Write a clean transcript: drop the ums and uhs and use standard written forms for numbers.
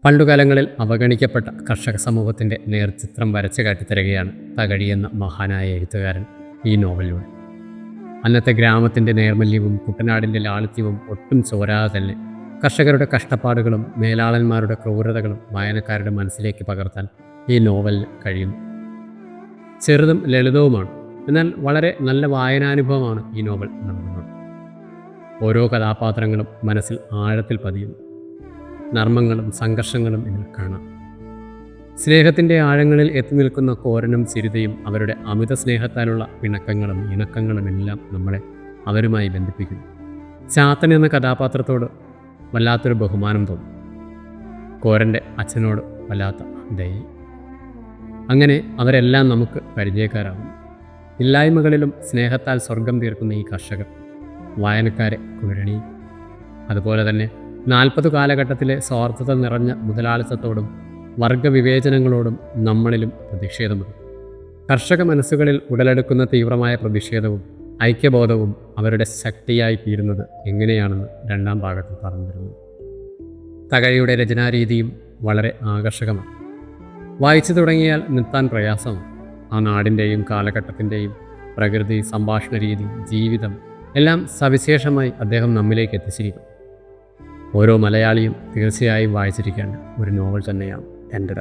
പണ്ടുകാലങ്ങളിൽ അവഗണിക്കപ്പെട്ട കർഷക സമൂഹത്തിൻ്റെ നേർചിത്രം വരച്ചു കാട്ടിത്തരികയാണ് തകഴി എന്ന മഹാനായ എഴുത്തുകാരൻ ഈ നോവലിലൂടെ. അന്നത്തെ ഗ്രാമത്തിൻ്റെ നേർമല്യവും കുട്ടനാടിൻ്റെ ലാളിത്യവും ഒട്ടും ചോരാതെ തന്നെ കർഷകരുടെ കഷ്ടപ്പാടുകളും മേലാളന്മാരുടെ ക്രൂരതകളും വായനക്കാരുടെ മനസ്സിലേക്ക് പകർത്താൻ ഈ നോവലിന് കഴിയുന്നു. ചെറുതും ലളിതവുമാണ്, എന്നാൽ വളരെ നല്ല വായനാനുഭവമാണ് ഈ നോവൽ നൽകുന്നത്. ഓരോ കഥാപാത്രങ്ങളും മനസ്സിൽ ആഴത്തിൽ പതിയുന്നു. നർമ്മങ്ങളും സംഘർഷങ്ങളും ഇതിൽ കാണാം. സ്നേഹത്തിൻ്റെ ആഴങ്ങളിൽ എത്തി നിൽക്കുന്ന കോരനും ചിരിതയും അവരുടെ അമിത സ്നേഹത്താലുള്ള പിണക്കങ്ങളും ഇണക്കങ്ങളും എല്ലാം നമ്മളെ അവരുമായി ബന്ധിപ്പിക്കുന്നു. ചാത്തൻ എന്ന കഥാപാത്രത്തോട് വല്ലാത്തൊരു ബഹുമാനം തോന്നും. കോരൻ്റെ അച്ഛനോട് വല്ലാത്ത ദയ. അങ്ങനെ അവരെല്ലാം നമുക്ക് പരിചയക്കാരാകുന്നു. ഇല്ലായ്മകളിലും സ്നേഹത്താൽ സ്വർഗം തീർക്കുന്ന ഈ കർഷകർ വായനക്കാരെ കുഴണിയും. അതുപോലെ തന്നെ 40 കാലഘട്ടത്തിലെ സ്വാർത്ഥത നിറഞ്ഞ മുതലാളിത്തത്തോടും വർഗവിവേചനങ്ങളോടും നമ്മളിലും പ്രതിഷേധമുണ്ട്. കർഷക മനസ്സുകളിൽ ഉടലെടുക്കുന്ന തീവ്രമായ പ്രതിഷേധവും ഐക്യബോധവും അവരുടെ ശക്തിയായി തീരുന്നത് എങ്ങനെയാണെന്ന് രണ്ടാം ഭാഗത്തിൽ പറഞ്ഞു തരുന്നു. തകഴിയുടെ രചനാരീതിയും വളരെ ആകർഷകമാണ്. വായിച്ചു തുടങ്ങിയാൽ നിർത്താൻ പ്രയാസമാണ്. ആ നാടിൻ്റെയും കാലഘട്ടത്തിൻ്റെയും പ്രകൃതി, സംഭാഷണ രീതി, ജീവിതം എല്ലാം സവിശേഷമായി അദ്ദേഹം നമ്മിലേക്ക് എത്തിച്ചിരിക്കും. ഓരോ മലയാളിയും തീർച്ചയായും വായിച്ചിരിക്കേണ്ട ഒരു നോവൽ തന്നെയാണ് എൻ്റെ